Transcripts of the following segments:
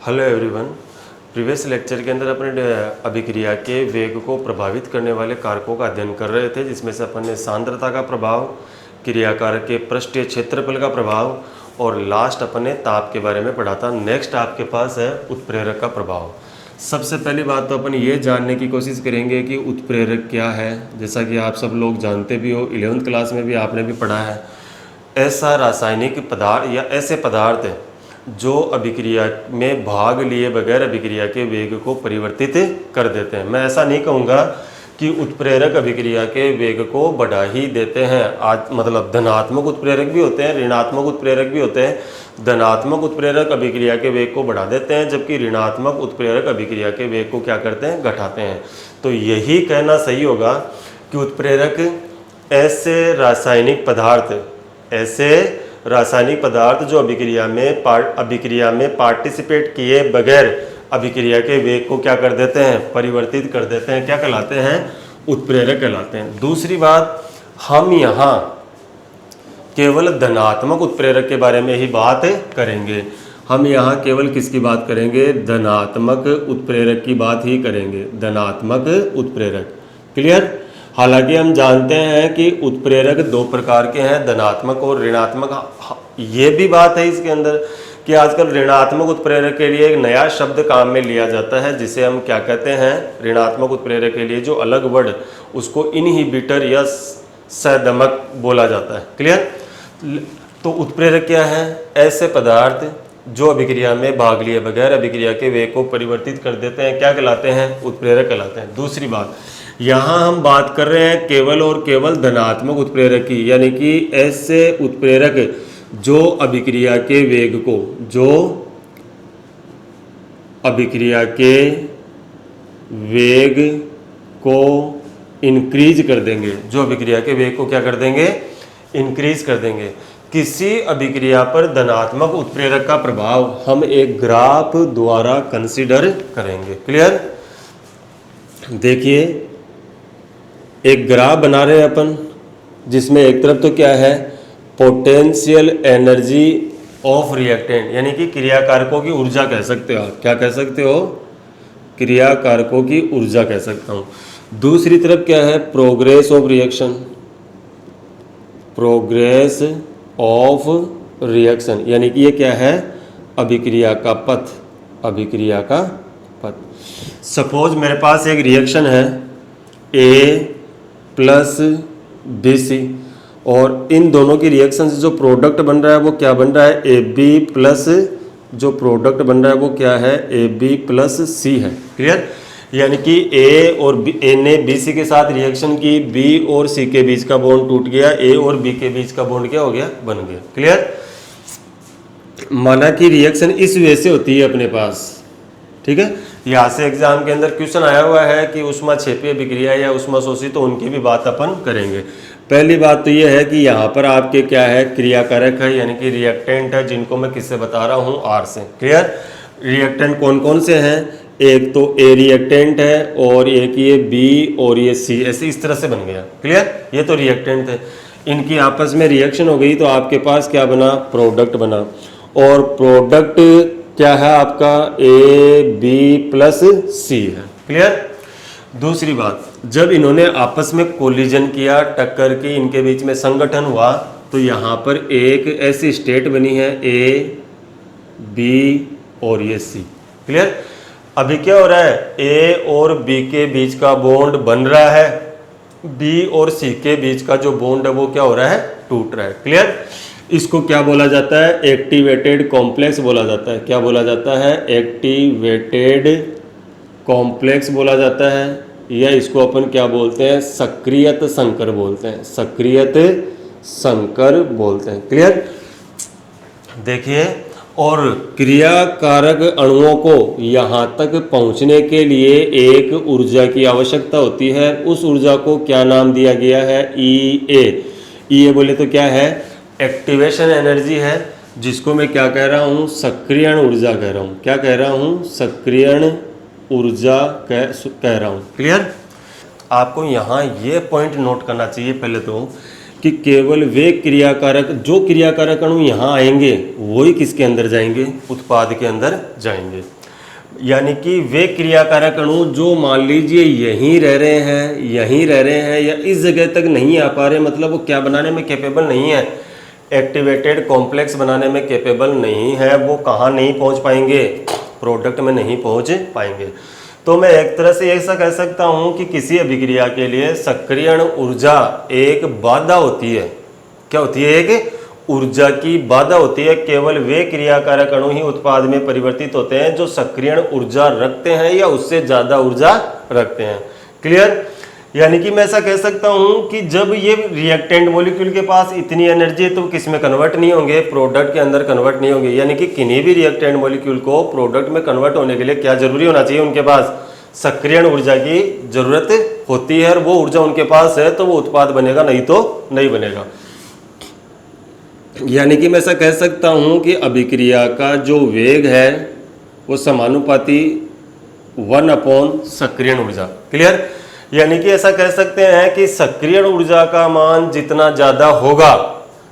Hello everyone. Previous lecture के अंदर अपने अभिक्रिया के वेग को प्रभावित करने वाले कारकों का अध्ययन कर रहे थे, जिसमें से अपन ने सांद्रता का प्रभाव, क्रियाकारक के पृष्ठीय क्षेत्रफल का प्रभाव और लास्ट अपन ने ताप के बारे में पढ़ा था। नेक्स्ट आपके पास है उत्प्रेरक का प्रभाव। सबसे पहली बात तो अपन ये जानने की कोशिश करेंगे कि उत्प्रेरक क्या है। जैसा कि आप सब लोग जानते भी हो, 11वीं क्लास में भी आपने भी पढ़ा है। ऐसा रासायनिक पदार्थ या ऐसे पदार्थ जो अभिक्रिया में भाग लिए बगैर अभिक्रिया के वेग को परिवर्तित कर देते हैं। मैं ऐसा नहीं कहूँगा कि उत्प्रेरक अभिक्रिया के वेग को बढ़ा ही देते हैं। आज मतलब धनात्मक उत्प्रेरक भी होते हैं, ऋणात्मक उत्प्रेरक भी होते हैं। धनात्मक उत्प्रेरक अभिक्रिया के वेग को बढ़ा देते हैं, जबकि ऋणात्मक उत्प्रेरक अभिक्रिया के वेग को क्या करते हैं, घटाते हैं। तो यही कहना सही होगा कि उत्प्रेरक ऐसे रासायनिक पदार्थ जो अभिक्रिया में पार्टिसिपेट किए बगैर अभिक्रिया के वेग को क्या कर देते हैं, परिवर्तित कर देते हैं, क्या कहलाते हैं, उत्प्रेरक कहलाते हैं। दूसरी बात, हम यहाँ केवल धनात्मक उत्प्रेरक के बारे में ही बात करेंगे। हम यहाँ केवल किसकी बात करेंगे, धनात्मक उत्प्रेरक की बात ही करेंगे, धनात्मक उत्प्रेरक। क्लियर। हालांकि हम जानते हैं कि उत्प्रेरक दो प्रकार के हैं, धनात्मक और ऋणात्मक। ये भी बात है इसके अंदर कि आजकल ऋणात्मक उत्प्रेरक के लिए एक नया शब्द काम में लिया जाता है, जिसे हम क्या कहते हैं, ऋणात्मक उत्प्रेरक के लिए जो अलग वर्ड, उसको इनहिबिटर या संदमक बोला जाता है। क्लियर। तो उत्प्रेरक क्या है, ऐसे पदार्थ जो अभिक्रिया में भाग लिए बगैर अभिक्रिया के वेग को परिवर्तित कर देते हैं, क्या कहलाते हैं, उत्प्रेरक कहलाते हैं। दूसरी बात, यहाँ हम बात कर रहे हैं केवल और केवल धनात्मक उत्प्रेरक की, यानी कि ऐसे उत्प्रेरक जो अभिक्रिया के वेग को इंक्रीज कर देंगे, जो अभिक्रिया के वेग को क्या कर देंगे, इंक्रीज कर देंगे। किसी अभिक्रिया पर धनात्मक उत्प्रेरक का प्रभाव हम एक ग्राफ द्वारा कंसीडर करेंगे। क्लियर। देखिए, एक ग्राफ बना रहे हैं अपन, जिसमें एक तरफ तो क्या है, पोटेंशियल एनर्जी ऑफ रिएक्टेंट, यानी कि क्रियाकारकों की ऊर्जा कह सकते हो आप। क्या कह सकते हो, क्रियाकारकों की ऊर्जा कह सकता हूँ। दूसरी तरफ क्या है, progress of reaction, progress of reaction, यानी कि ये क्या है, अभिक्रिया का पथ, अभिक्रिया का पथ। सपोज मेरे पास एक रिएक्शन है A प्लस BC, और इन दोनों की रिएक्शन से जो प्रोडक्ट बन रहा है वो क्या बन रहा है, AB प्लस, जो प्रोडक्ट बन रहा है वो क्या है, AB प्लस C है। क्लियर। यानी कि A ने BC के साथ रिएक्शन की, B और C के बीच का बॉन्ड टूट गया, A और B के बीच का बॉन्ड क्या हो गया, बन गया। क्लियर। माना कि रिएक्शन इस वे से होती है अपने पास, ठीक है। यहाँ से एग्जाम के अंदर क्वेश्चन आया हुआ है कि ऊष्माक्षेपीय अभिक्रिया या ऊष्माशोषी, तो उनकी भी बात अपन करेंगे। पहली बात तो ये है कि यहाँ पर आपके क्या है, क्रियाकारक है, यानी कि रिएक्टेंट है, जिनको मैं किससे बता रहा हूँ, R से। क्लियर। रिएक्टेंट कौन कौन से हैं, एक तो A रिएक्टेंट है और एक ये B और ये C, ऐसे इस तरह से बन गया। क्लियर। ये तो रिएक्टेंट थे, इनकी आपस में रिएक्शन हो गई तो आपके पास क्या बना, प्रोडक्ट बना। और प्रोडक्ट क्या है आपका, AB प्लस C है। क्लियर। दूसरी बात, जब इन्होंने आपस में कोलिजन किया, टक्कर की, इनके बीच में संगठन हुआ, तो यहाँ पर एक ऐसी स्टेट बनी है A, B और ये C। क्लियर। अभी क्या हो रहा है, A और B के बीच का बॉन्ड बन रहा है, B और C के बीच का जो बॉन्ड है वो क्या हो रहा है, टूट रहा है। क्लियर। इसको क्या बोला जाता है, एक्टिवेटेड कॉम्प्लेक्स बोला जाता है। क्या बोला जाता है, एक्टिवेटेड कॉम्प्लेक्स बोला जाता है, या इसको अपन क्या बोलते हैं, सक्रियत संकर बोलते हैं, सक्रियत संकर बोलते हैं। क्लियर। देखिए, और क्रियाकारक अणुओं को यहाँ तक पहुँचने के लिए एक ऊर्जा की आवश्यकता होती है। उस ऊर्जा को क्या नाम दिया गया है, EA बोले तो क्या है, एक्टिवेशन एनर्जी है, जिसको मैं क्या कह रहा हूँ, सक्रियण ऊर्जा कह रहा हूँ। क्या कह रहा हूँ, सक्रियण ऊर्जा कह रहा हूँ। क्लियर। आपको यहाँ ये पॉइंट नोट करना चाहिए पहले तो, कि केवल वे क्रियाकारक, जो क्रियाकारक अणु यहाँ आएंगे वही किसके अंदर जाएंगे, उत्पाद के अंदर जाएंगे। यानी कि वे क्रियाकारक अणु जो मान लीजिए यहीं रह रहे हैं या इस जगह तक नहीं आ पा रहे, मतलब वो क्या बनाने में कैपेबल नहीं है, एक्टिवेटेड कॉम्प्लेक्स बनाने में कैपेबल नहीं है, वो कहाँ नहीं पहुँच पाएंगे, प्रोडक्ट में नहीं पहुँच पाएंगे। तो मैं एक तरह से ऐसा कह सकता हूँ कि किसी अभिक्रिया के लिए सक्रियण ऊर्जा एक बाधा होती है। क्या होती है? एक ऊर्जा की बाधा होती है। केवल वे क्रियाकारक अणु ही उत्पाद में परिवर्तित होते हैं जो सक्रियण ऊर्जा रखते हैं या उससे ज्यादा ऊर्जा रखते हैं। क्लियर? यानी कि मैं ऐसा कह सकता हूं कि जब ये रिएक्टेंट मॉलिक्यूल के पास इतनी एनर्जी है तो किस में कन्वर्ट नहीं होंगे, प्रोडक्ट के अंदर कन्वर्ट नहीं होंगे। यानी कि किन्हीं भी रिएक्टेंट मॉलिक्यूल को प्रोडक्ट में कन्वर्ट होने के लिए क्या जरूरी होना चाहिए, उनके पास सक्रियण ऊर्जा की जरूरत होती है, और वो ऊर्जा उनके पास है तो वो उत्पाद बनेगा, नहीं तो नहीं बनेगा। यानी कि मैं ऐसा कह सकता हूं कि अभिक्रिया का जो वेग है वो समानुपाती 1 सक्रियण ऊर्जा। क्लियर? यानी कि ऐसा कह सकते हैं कि सक्रियण ऊर्जा का मान जितना ज्यादा होगा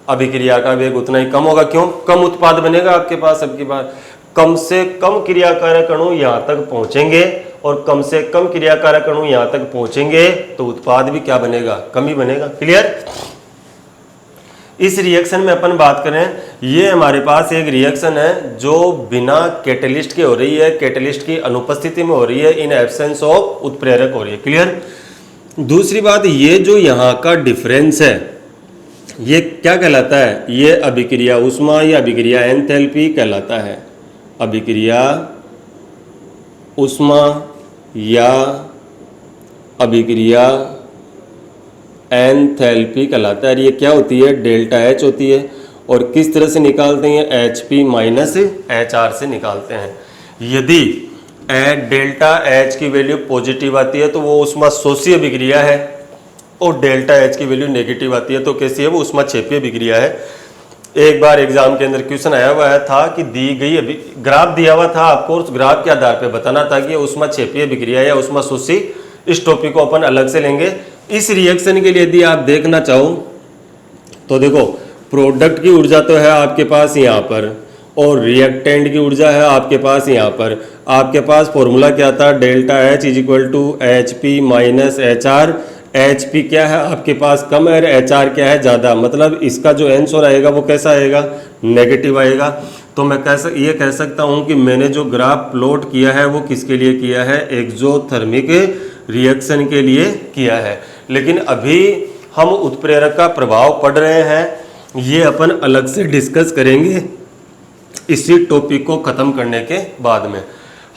अभिक्रिया का वेग उतना ही कम होगा। क्यों? कम उत्पाद बनेगा आपके पास। अब की बात, कम से कम क्रियाकारक अणु यहां तक पहुंचेंगे और कम से कम क्रियाकारक अणु यहां तक पहुंचेंगे तो उत्पाद भी क्या बनेगा? कम ही बनेगा। क्लियर? इस रिएक्शन में अपन बात करें, ये हमारे पास एक रिएक्शन है जो बिना कैटलिस्ट के हो रही है, कैटलिस्ट की अनुपस्थिति में हो रही है, इन एब्सेंस ऑफ उत्प्रेरक हो रही है। क्लियर? दूसरी बात, ये जो यहाँ का डिफरेंस है ये क्या कहलाता है? ये अभिक्रिया ऊष्मा या अभिक्रिया एंथैल्पी कहलाता है। अभिक्रिया ऊष्मा या अभिक्रिया एंथैल्पी कहलाता है। ये क्या होती है? डेल्टा एच होती है। और किस तरह से निकालते हैं? H P minus H are से निकालते हैं। यदि डेल्टा एच की वैल्यू पॉजिटिव आती है तो वो ऊष्माशोषी अभिक्रिया है, और डेल्टा एच की वैल्यू नेगेटिव आती है तो कैसी है? वो ऊष्माक्षेपी अभिक्रिया है। एक बार एग्जाम के अंदर क्वेश्चन आया हुआ था कि दी गई ग्राफ दिया हुआ था, आपको उस ग्राफ के आधार पर बताना था कि ऊष्माक्षेपी अभिक्रिया या ऊष्माशोषी। इस टॉपिक को अपन अलग से लेंगे। इस रिएक्शन के लिए यदि आप देखना चाहो तो देखो, प्रोडक्ट की ऊर्जा तो है आपके पास यहाँ पर, और रिएक्टेंट की ऊर्जा है आपके पास यहाँ पर। आपके पास फॉर्मूला क्या था? Delta H is equal to H P minus H R. H P क्या है आपके पास? कम है। एच आर क्या है? ज़्यादा। मतलब इसका जो आंसर आएगा वो कैसा आएगा? नेगेटिव आएगा। तो मैं ये कह सकता हूँ कि मैंने जो ग्राफ प्लॉट किया है वो किसके लिए किया है? एक्सोथर्मिक रिएक्शन के लिए किया है। लेकिन अभी हम उत्प्रेरक का प्रभाव पढ़ रहे हैं, ये अपन अलग से डिस्कस करेंगे इसी टॉपिक को खत्म करने के बाद में।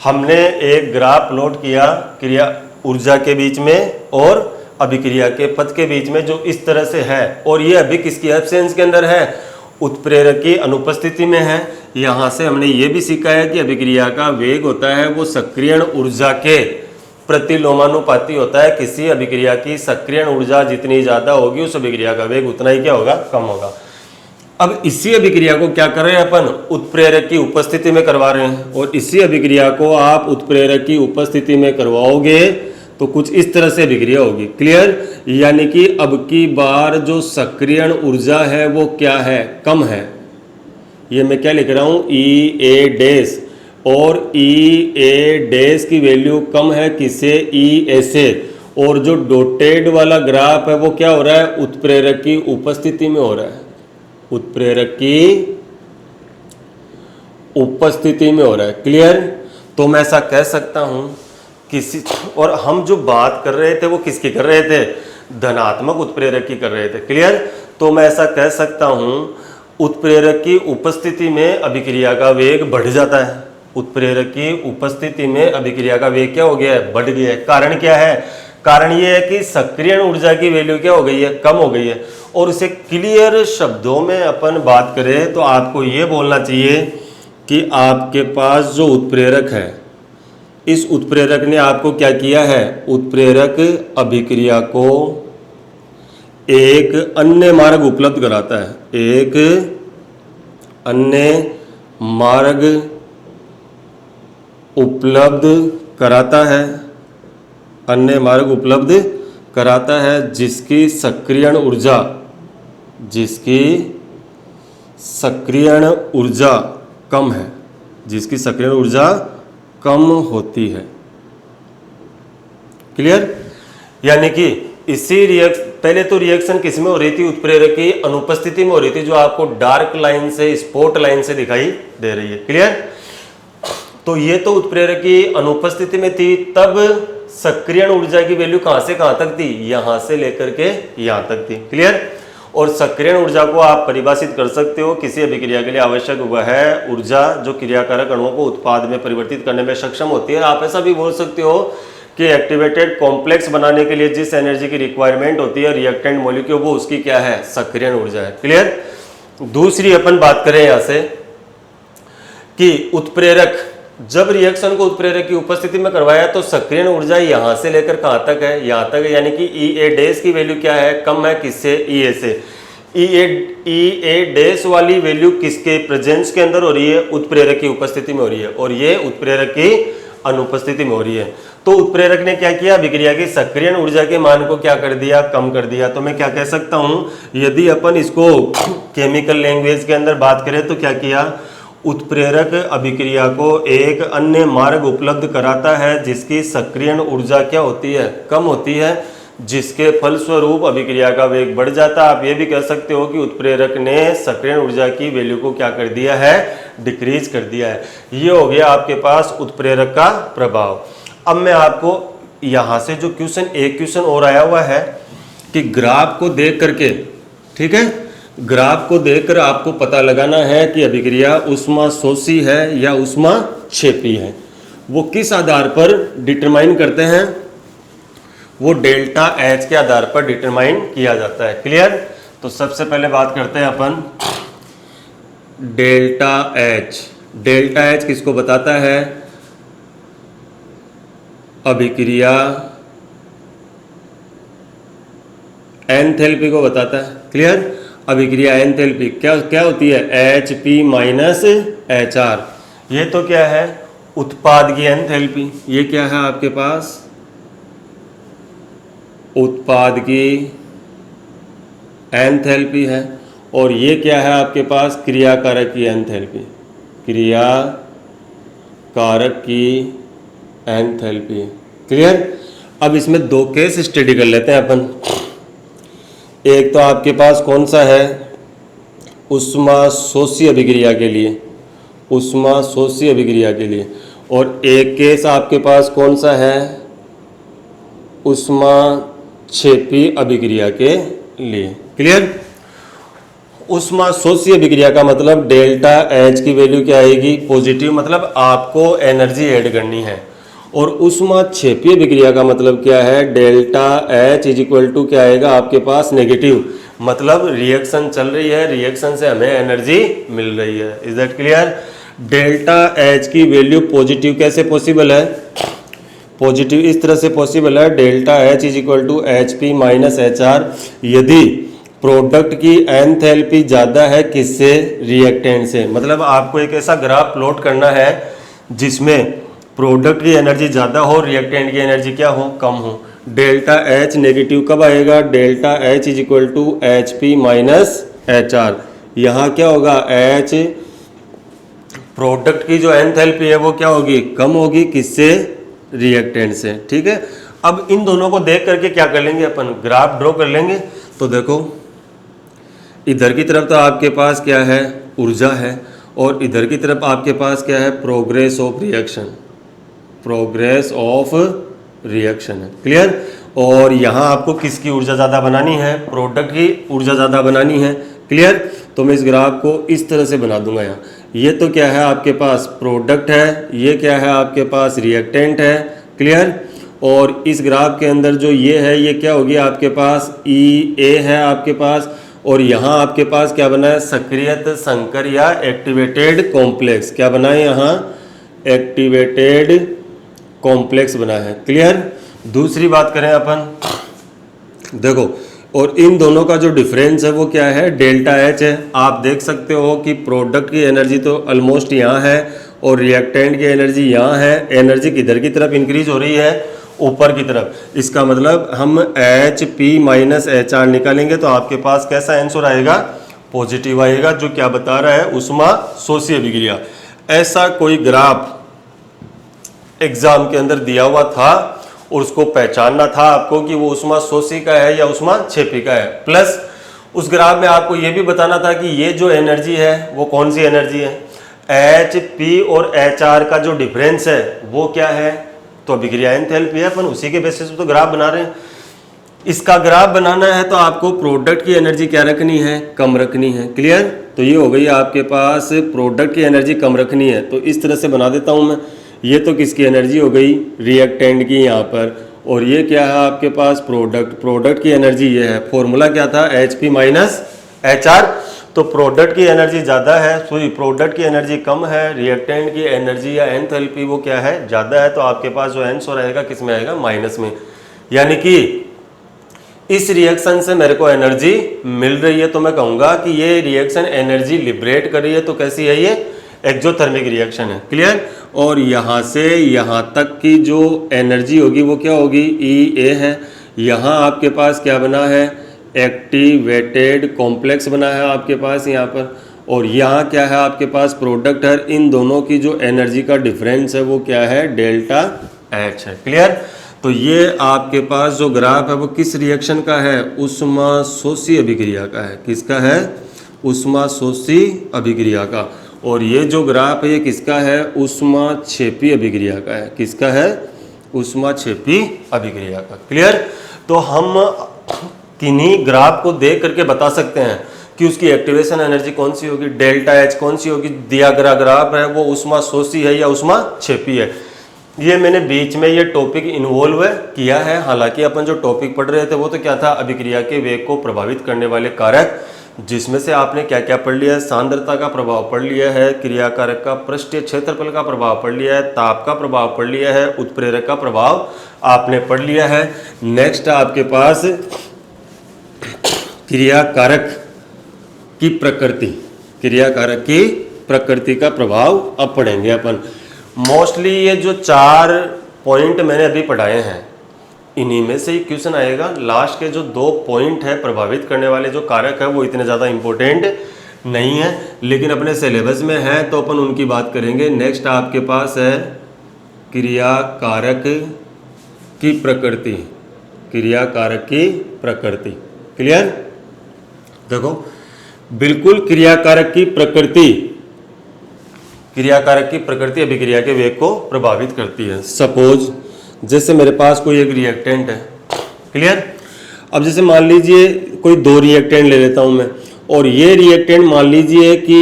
हमने एक ग्राफ प्लॉट किया क्रिया ऊर्जा के बीच में और अभिक्रिया के पथ के बीच में, जो इस तरह से है, और ये अभी किसकी एब्सेंस के अंदर है? उत्प्रेरक की अनुपस्थिति में है। यहाँ से हमने ये भी सीखा है कि अभिक्रिया का वेग होता है वो सक्रियण ऊर्जा के प्रतिलोमानुपाती होता है। किसी अभिक्रिया की सक्रियण ऊर्जा जितनी ज्यादा होगी उस अभिक्रिया का वेग उतना ही क्या होगा? कम होगा। अब इसी अभिक्रिया को क्या कर रहे हैं अपन? उत्प्रेरक की उपस्थिति में करवा रहे हैं, और इसी अभिक्रिया को आप उत्प्रेरक की उपस्थिति में करवाओगे तो कुछ इस तरह से अभिक्रिया होगी। क्लियर? यानी कि अब की बार जो सक्रियण ऊर्जा है वो क्या है? कम है। ये मैं क्या लिख रहा हूं? ई ए डैश, और ई ए डैश की वैल्यू कम है किसे? ई ए से। और जो डॉटेड वाला ग्राफ है वो क्या हो रहा है? उत्प्रेरक की उपस्थिति में हो रहा है। उत्प्रेरक की उपस्थिति में हो रहा है। क्लियर? तो मैं ऐसा कह सकता हूं किसी, और हम जो बात कर रहे थे वो किसकी कर रहे थे? धनात्मक उत्प्रेरक की कर रहे थे। क्लियर? तो मैं ऐसा कह सकता हूं उत्प्रेरक की उपस्थिति में अभिक्रिया का वेग बढ़ जाता है। उत्प्रेरक की उपस्थिति में अभिक्रिया का वेग क्या हो गया है? बढ़ गया है। कारण क्या है? कारण ये है कि सक्रियण ऊर्जा की वैल्यू क्या हो गई है? कम हो गई है। और इसे क्लियर शब्दों में अपन बात करें तो आपको ये बोलना चाहिए कि आपके पास जो उत्प्रेरक है, इस उत्प्रेरक ने आपको क्या किया है? उत्प्रेरक अभिक्रिया को एक अन्य मार्ग उपलब्ध कराता है। एक अन्य मार्ग उपलब्ध कराता है, अन्य मार्ग उपलब्ध कराता है जिसकी सक्रियण ऊर्जा कम है, जिसकी सक्रियण ऊर्जा कम होती है। क्लियर? यानी कि इसी पहले तो रिएक्शन किस में हो रही थी? उत्प्रेरक की अनुपस्थिति में हो रही थी, जो आपको डार्क लाइन से, स्पॉट लाइन से दिखाई दे रही है। क्लियर? तो ये तो उत्प्रेरक की अनुपस्थिति में थी, तब सक्रियण ऊर्जा की वैल्यू कहां से कहां तक थी? यहां से लेकर के यहां तक थी। क्लियर? और सक्रियण ऊर्जा को आप परिभाषित कर सकते हो, किसी अभिक्रिया के लिए आवश्यक वह है ऊर्जा जो क्रियाकारक अणुओं को उत्पाद में परिवर्तित करने में सक्षम होती है। आप ऐसा भी बोल सकते हो कि एक्टिवेटेड कॉम्प्लेक्स बनाने के लिए जिस एनर्जी की रिक्वायरमेंट होती है रिएक्टेंट मॉलिक्यूल, वो उसकी क्या है? सक्रियण ऊर्जा है। क्लियर? दूसरी अपन बात करें यहां से कि उत्प्रेरक, जब रिएक्शन को उत्प्रेरक की उपस्थिति में करवाया तो सक्रियण ऊर्जा यहां से लेकर कहां तक है? यहां तक है। यानी कि ई डैश की वैल्यू क्या है? कम है। किससे? ई से। ई डैश वाली वैल्यू किसके प्रेजेंस के अंदर हो रही है? उत्प्रेरक की उपस्थिति में हो रही है, और ये उत्प्रेरक की अनुपस्थिति में हो रही है। तो उत्प्रेरक ने क्या किया? अभिक्रिया की सक्रियण ऊर्जा के मान को क्या कर दिया? कम कर दिया। तो मैं क्या कह सकता हूं, यदि अपन इसको केमिकल लैंग्वेज के अंदर बात करें तो क्या किया? उत्प्रेरक अभिक्रिया को एक अन्य मार्ग उपलब्ध कराता है जिसकी सक्रियण ऊर्जा क्या होती है? कम होती है, जिसके फलस्वरूप अभिक्रिया का वेग बढ़ जाता है। आप ये भी कह सकते हो कि उत्प्रेरक ने सक्रियण ऊर्जा की वैल्यू को क्या कर दिया है? डिक्रीज कर दिया है। ये हो गया आपके पास उत्प्रेरक का प्रभाव। अब मैं आपको यहां से जो एक क्वेश्चन और आया हुआ है कि ग्राफ को देख करके, ठीक है, ग्राफ को देखकर आपको पता लगाना है कि अभिक्रिया ऊष्माशोषी है या ऊष्माक्षेपी है। वो किस आधार पर डिटरमाइन करते हैं? वो डेल्टा एच के आधार पर डिटरमाइन किया जाता है। क्लियर? तो सबसे पहले बात करते हैं अपन डेल्टा एच। डेल्टा एच किसको बताता है? अभिक्रिया एंथैल्पी को बताता है। क्लियर? अभिक्रिया एंथैल्पी क्या होती है? HP minus HR। ये तो क्या है? उत्पाद की एंथैल्पी। ये क्या है आपके पास? उत्पाद की एंथैल्पी है। और ये क्या है आपके पास? क्रियाकारक की एंथैल्पी। क्रियाकारक की एंथैल्पी। क्लियर? अब इसमें दो केस स्टडी कर लेते हैं अपन। एक तो आपके पास कौन सा है? ऊष्माशोषी अभिक्रिया के लिए, ऊष्माशोषी अभिक्रिया के लिए। और एक केस आपके पास कौन सा है? ऊष्माक्षेपी अभिक्रिया के लिए। क्लियर? ऊष्माशोषी अभिक्रिया का मतलब डेल्टा एच की वैल्यू क्या आएगी? पॉजिटिव, मतलब आपको एनर्जी ऐड करनी है। और ऊष्माक्षेपी अभिक्रिया का मतलब क्या है? Delta H is equal to क्या आएगा आपके पास? नेगेटिव, मतलब रिएक्शन चल रही है, रिएक्शन से हमें एनर्जी मिल रही है। Is that clear? Delta H की वैल्यू पॉजिटिव कैसे पॉसिबल है? पॉजिटिव इस तरह से पॉसिबल है, delta H is equal to HP minus HR। यदि प्रोडक्ट की एंथैल्पी ज़्यादा है किससे? रिएक्टेंट से। मतलब आपको एक ऐसा ग्राफ प्लॉट करना है जिसमें प्रोडक्ट की एनर्जी ज़्यादा हो, रिएक्टेंट की एनर्जी क्या हो? कम हो। डेल्टा एच नेगेटिव कब आएगा? Delta H is equal to HP minus HR। यहाँ क्या होगा? H प्रोडक्ट की जो एंथैल्पी है वो क्या होगी? कम होगी। किससे? रिएक्टेंट से। ठीक है? अब इन दोनों को देख करके क्या कर लेंगे अपन? ग्राफ ड्रॉ कर लेंगे। तो देखो, इधर की तरफ तो आपके पास क्या है? ऊर्जा है। और इधर की तरफ आपके पास क्या है? Progress of reaction. Progress of reaction है। क्लियर? और यहाँ आपको किसकी ऊर्जा ज़्यादा बनानी है? प्रोडक्ट की ऊर्जा ज़्यादा बनानी है। क्लियर? तो मैं इस ग्राफ को इस तरह से बना दूंगा। यहाँ ये तो क्या है आपके पास? प्रोडक्ट है। ये क्या है आपके पास? रिएक्टेंट है। क्लियर? और इस ग्राफ के अंदर जो ये है, ये क्या होगी आपके पास? EA है आपके पास। और यहाँ आपके पास क्या बना है? सक्रियत संकर या एक्टिवेटेड कॉम्प्लेक्स। क्या बना है यहाँ? एक्टिवेटेड कॉम्प्लेक्स बना है। क्लियर? दूसरी बात करें अपन, देखो, और इन दोनों का जो डिफरेंस है वो क्या है? डेल्टा एच है। आप देख सकते हो कि प्रोडक्ट की एनर्जी तो ऑलमोस्ट यहाँ है और रिएक्टेंट की एनर्जी यहाँ है। एनर्जी किधर की तरफ इंक्रीज हो रही है? ऊपर की तरफ। इसका मतलब हम HP माइनस HR निकालेंगे तो आपके पास कैसा आंसर आएगा? पॉजिटिव आएगा, जो क्या बता रहा है? ऊष्माशोषी अभिक्रिया। ऐसा कोई ग्राफ एग्जाम के अंदर दिया हुआ था और उसको पहचानना था आपको कि वो ऊष्माशोषी का है या ऊष्माक्षेपी का है। प्लस उस ग्राफ में आपको ये भी बताना था कि ये जो एनर्जी है वो कौन सी एनर्जी है, HP और HR का जो डिफरेंस है वो क्या है, तो अभिक्रिया एंथैल्पी है। अपन उसी के बेसिस पे तो ग्राफ बना रहे हैं। इसका ग्राफ बनाना है तो आपको प्रोडक्ट की एनर्जी क्या रखनी है, कम रखनी है। क्लियर? तो ये हो गई आपके पास प्रोडक्ट की एनर्जी कम रखनी है, तो इस तरह से बना देता हूं मैं। ये तो किसकी एनर्जी हो गई, रिएक्टेंट की यहाँ पर, और ये क्या है आपके पास प्रोडक्ट की एनर्जी ये है। फॉर्मूला क्या था, HP माइनस HR। तो प्रोडक्ट की एनर्जी ज़्यादा है, सॉरी प्रोडक्ट की एनर्जी कम है, रिएक्टेंट की एनर्जी या एंथैल्पी वो क्या है, ज़्यादा है। तो आपके पास जो आंसर आएगा किस में आएगा, माइनस में। यानी कि इस रिएक्शन से मेरे को एनर्जी मिल रही है, तो मैं कहूँगा कि ये रिएक्शन एनर्जी लिबरेट कर रही है। तो कैसी है ये, एक्सोथर्मिक रिएक्शन है। क्लियर? और यहाँ से यहाँ तक की जो एनर्जी होगी वो क्या होगी, EA है। यहाँ आपके पास क्या बना है, एक्टिवेटेड कॉम्प्लेक्स बना है आपके पास यहाँ पर, और यहाँ क्या है आपके पास प्रोडक्ट है। इन दोनों की जो एनर्जी का डिफरेंस है वो क्या है, डेल्टा H है। क्लियर? तो ये आपके पास जो ग्राफ है वो किस रिएक्शन का है, ऊष्माशोषी अभिक्रिया का है। किसका है, ऊष्माशोषी अभिक्रिया का। और ये जो ग्राफ है ये किसका है, ऊष्माक्षेपी अभिक्रिया का है। किसका है, ऊष्माक्षेपी अभिक्रिया का। क्लियर? तो हम किन्हीं ग्राफ को देख करके बता सकते हैं कि उसकी एक्टिवेशन एनर्जी कौन सी होगी, डेल्टा H कौन सी होगी, दिया गया ग्राफ है वो ऊष्माशोषी है या ऊष्माक्षेपी है। ये मैंने बीच में ये टॉपिक इन्वॉल्व किया है। हालांकि अपन जो टॉपिक पढ़ रहे थे वो तो क्या था, अभिक्रिया के वेग को प्रभावित करने वाले कारक, जिसमें से आपने क्या क्या पढ़ लिया है, सांद्रता का प्रभाव पढ़ लिया है, क्रियाकारक का पृष्ठीय क्षेत्रफल का प्रभाव पढ़ लिया है, ताप का प्रभाव पढ़ लिया है, उत्प्रेरक का प्रभाव आपने पढ़ लिया है। नेक्स्ट आपके पास क्रियाकारक की प्रकृति, क्रियाकारक की प्रकृति का प्रभाव अब पढ़ेंगे अपन। मोस्टली ये जो 4 पॉइंट मैंने अभी पढ़ाए हैं इन्हीं में से ही क्वेश्चन आएगा। लास्ट के जो 2 पॉइंट है प्रभावित करने वाले जो कारक है वो इतने ज़्यादा इंपॉर्टेंट नहीं है, लेकिन अपने सिलेबस में है तो अपन उनकी बात करेंगे। नेक्स्ट आपके पास है क्रियाकारक की प्रकृति, क्रियाकारक की प्रकृति। क्लियर? देखो बिल्कुल क्रियाकारक की प्रकृति, क्रियाकारक की प्रकृति अभिक्रिया के वेग को प्रभावित करती है। सपोज जैसे मेरे पास कोई एक रिएक्टेंट है। क्लियर? अब जैसे मान लीजिए कोई 2 रिएक्टेंट ले लेता हूं मैं, और ये रिएक्टेंट मान लीजिए कि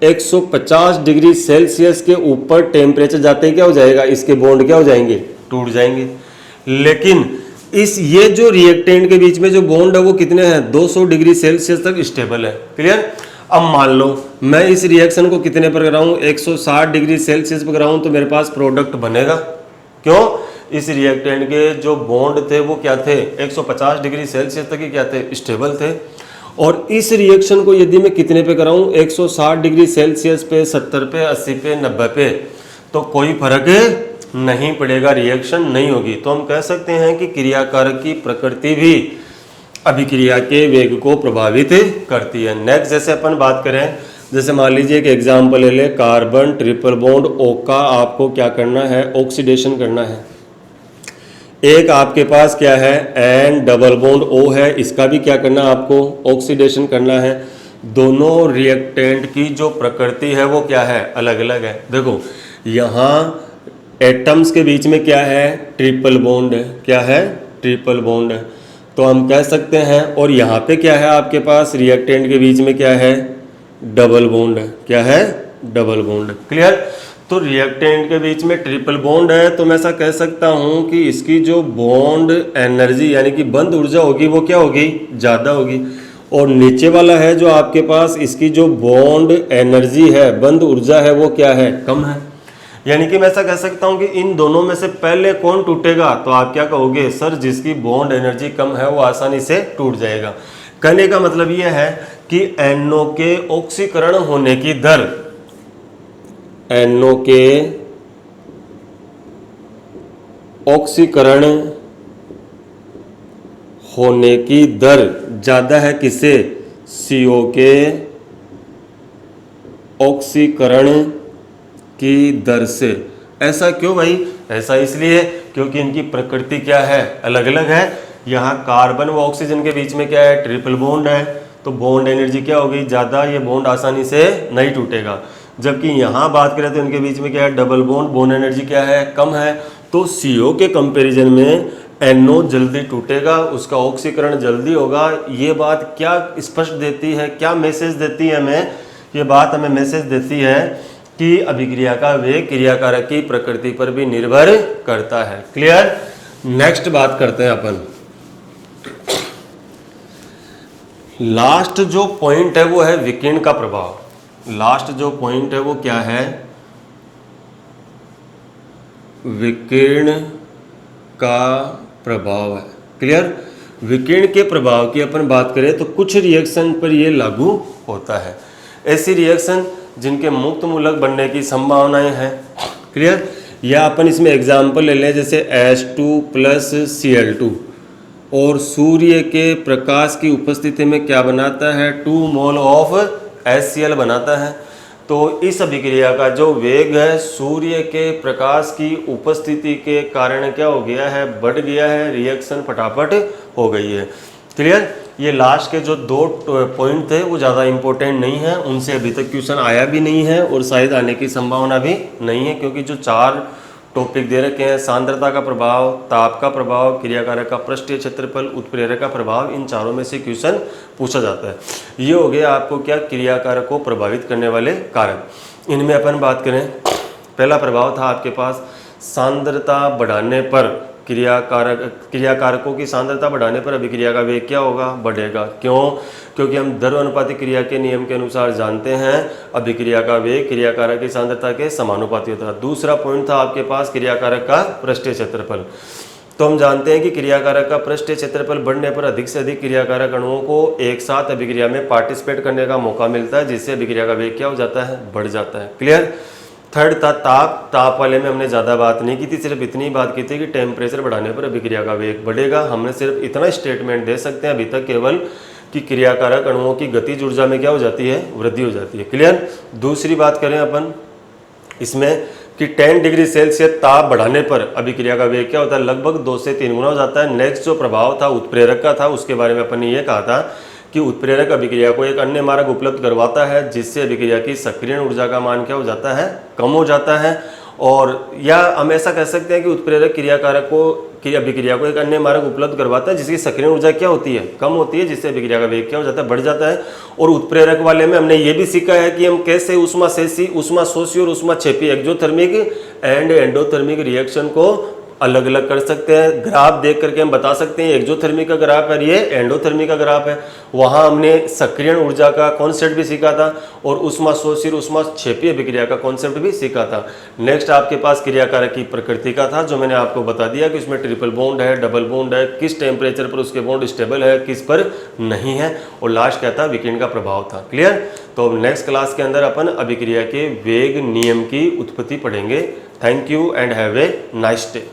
150 डिग्री सेल्सियस के ऊपर टेम्परेचर जाते ही क्या हो जाएगा, इसके बॉन्ड क्या हो जाएंगे, टूट जाएंगे। लेकिन ये जो रिएक्टेंट के बीच में जो बॉन्ड है वो कितने हैं, 200 डिग्री सेल्सियस तक स्टेबल है। क्लियर? अब मान लो मैं इस रिएक्शन को कितने पर कराऊं, 160 डिग्री सेल्सियस पर कराऊं तो मेरे पास प्रोडक्ट बनेगा। क्यों? इस रिएक्टेंट के जो बॉन्ड थे वो क्या थे, 150 डिग्री सेल्सियस तक ही क्या थे, स्टेबल थे। और इस रिएक्शन को यदि मैं कितने पे कराऊं, 160 डिग्री सेल्सियस पे, 70 पे, 80 पे, 90 पे, तो कोई फर्क नहीं पड़ेगा, रिएक्शन नहीं होगी। तो हम कह सकते हैं कि क्रियाकारक की प्रकृति भी अभिक्रिया के वेग को प्रभावित करती है। नेक्स्ट जैसे अपन बात करें, जैसे मान लीजिए एक एग्जाम्पल ले ले, कार्बन ट्रिपल बॉन्ड O का आपको क्या करना है, ऑक्सीडेशन करना है। एक आपके पास क्या है, N डबल बॉन्ड O है, इसका भी क्या करना है आपको, ऑक्सीडेशन करना है। दोनों रिएक्टेंट की जो प्रकृति है वो क्या है, अलग अलग है। देखो यहाँ एटम्स के बीच में क्या है, ट्रिपल बॉन्ड है। क्या है, ट्रिपल बॉन्ड है। तो हम कह सकते हैं, और यहाँ पे क्या है आपके पास, रिएक्टेंट के बीच में क्या है, डबल बॉन्ड है। क्या है, डबल बॉन्ड। क्लियर? तो रिएक्टेंट के बीच में ट्रिपल बॉन्ड है, तो मैं ऐसा कह सकता हूँ कि इसकी जो बॉन्ड एनर्जी यानी कि बंध ऊर्जा होगी वो क्या होगी, ज़्यादा होगी। और नीचे वाला है जो आपके पास, इसकी जो बॉन्ड एनर्जी है, बंध ऊर्जा है, वो क्या है, कम है। यानी कि मैं ऐसा कह सकता हूं कि इन दोनों में से पहले कौन टूटेगा, तो आप क्या कहोगे, सर जिसकी बॉन्ड एनर्जी कम है वो आसानी से टूट जाएगा। कहने का मतलब यह है कि NO के ऑक्सीकरण होने की दर, NO के ऑक्सीकरण होने की दर ज्यादा है किसे, CO के ऑक्सीकरण की दर से। ऐसा क्यों भाई? ऐसा इसलिए क्योंकि इनकी प्रकृति क्या है, अलग अलग है। यहाँ कार्बन व ऑक्सीजन के बीच में क्या है, ट्रिपल बॉन्ड है, तो बॉन्ड एनर्जी क्या होगी, ज़्यादा, ये बॉन्ड आसानी से नहीं टूटेगा। जबकि यहाँ बात करें तो इनके बीच में क्या है, डबल बॉन्ड, बॉन्ड एनर्जी क्या है, कम है। तो CO के कंपैरिजन में NO जल्दी टूटेगा, उसका ऑक्सीकरण जल्दी होगा। ये बात क्या स्पष्ट देती है, क्या मैसेज देती है हमें? ये बात हमें मैसेज देती है कि अभिक्रिया का वेग क्रियाकारक की प्रकृति पर भी निर्भर करता है। क्लियर? नेक्स्ट बात करते हैं अपन। लास्ट जो पॉइंट है वो है विकिरण का प्रभाव। लास्ट जो पॉइंट है वो क्या है, विकिरण का प्रभाव है। क्लियर? विकिरण के प्रभाव की अपन बात करें तो कुछ रिएक्शन पर ये लागू होता है। ऐसी रिएक्शन जिनके मुक्त मूलक बनने की संभावनाएं हैं। क्लियर? या अपन इसमें एग्जाम्पल ले लें, जैसे H2 प्लस Cl2 और सूर्य के प्रकाश की उपस्थिति में क्या बनाता है, 2 मोल ऑफ HCl बनाता है। तो इस अभिक्रिया का जो वेग है सूर्य के प्रकाश की उपस्थिति के कारण क्या हो गया है, बढ़ गया है, रिएक्शन फटाफट हो गई है। क्लियर? ये लास्ट के जो 2 पॉइंट थे वो ज़्यादा इंपॉर्टेंट नहीं है, उनसे अभी तक क्वेश्चन आया भी नहीं है और शायद आने की संभावना भी नहीं है, क्योंकि जो 4 टॉपिक दे रखे हैं, सांद्रता का प्रभाव, ताप का प्रभाव, क्रियाकारक का पृष्ठीय क्षेत्रफल, उत्प्रेरक का प्रभाव, इन चारों में से क्वेश्चन पूछा जाता है। ये हो गया आपको क्या, क्रियाकारक को प्रभावित करने वाले कारक। इनमें अपन बात करें, पहला प्रभाव था आपके पास सांद्रता बढ़ाने पर, क्रियाकारकों की सांद्रता बढ़ाने पर अभिक्रिया का वेग क्या होगा, बढ़ेगा। क्यों? क्योंकि हम द्रव्यानुपातिक क्रिया के नियम के अनुसार जानते हैं अभिक्रिया का वेग क्रियाकारक की सांद्रता के समानुपाती होता है। दूसरा पॉइंट था आपके पास क्रियाकारक का पृष्ठीय क्षेत्रफल। तो हम जानते हैं कि क्रियाकारक का पृष्ठीय क्षेत्रफल बढ़ने पर अधिक से अधिक क्रियाकारक अणुओं को एक साथ अभिक्रिया में पार्टिसिपेट करने का मौका मिलता है, जिससे अभिक्रिया का वेग क्या हो जाता है, बढ़ जाता है। क्लियर? थर्ड था ताप। ताप वाले में हमने ज़्यादा बात नहीं की थी, सिर्फ इतनी बात की थी कि टेम्परेचर बढ़ाने पर अभिक्रिया का वेग बढ़ेगा। हमने सिर्फ इतना स्टेटमेंट दे सकते हैं अभी तक केवल कि क्रियाकारक अणुओं की गतिज ऊर्जा में क्या हो जाती है, वृद्धि हो जाती है। क्लियर? दूसरी बात करें अपन इसमें कि 10 डिग्री सेल्सियस ताप बढ़ाने पर अभिक्रिया का वेग क्या होता है, लगभग 2 से 3 गुना हो जाता है। नेक्स्ट जो प्रभाव था उत्प्रेरक का था, उसके बारे में अपन ने ये कहा था कि उत्प्रेरक अभिक्रिया को एक अन्य मार्ग उपलब्ध करवाता है, जिससे अभिक्रिया की सक्रियण ऊर्जा का मान क्या हो जाता है, कम हो जाता है। और या हम ऐसा कह सकते हैं कि उत्प्रेरक क्रियाकारक की अभिक्रिया को एक अन्य मार्ग उपलब्ध करवाता है जिसकी सक्रियण ऊर्जा क्या होती है, कम होती है, जिससे अभिक्रिया का वेग क्या हो जाता है, बढ़ जाता है। और उत्प्रेरक वाले में हमने ये भी सीखा है कि हम कैसे ऊष्माशेषी, ऊष्माशोषी और ऊष्माक्षेपी एक्सोथर्मिक एंड एंडोथर्मिक रिएक्शन को अलग अलग कर सकते हैं। ग्राफ देख करके हम बता सकते हैं एक्सोथर्मिक का ग्राफ है, ये एंडोथर्मिक का ग्राफ है। वहाँ हमने सक्रियण ऊर्जा का कॉन्सेप्ट भी सीखा था और ऊष्माशोषी ऊष्माक्षेपी अभिक्रिया का कॉन्सेप्ट भी सीखा था। नेक्स्ट आपके पास क्रियाकारक की प्रकृति का था, जो मैंने आपको बता दिया कि उसमें ट्रिपल बॉन्ड है, डबल बॉन्ड है, किस टेम्परेचर पर उसके बॉन्ड स्टेबल है, किस पर नहीं है। और लास्ट क्या था, विकिरण का प्रभाव था। क्लियर? तो नेक्स्ट क्लास के अंदर अपन अभिक्रिया के वेग नियम की उत्पत्ति पढ़ेंगे। Thank you and have a nice day.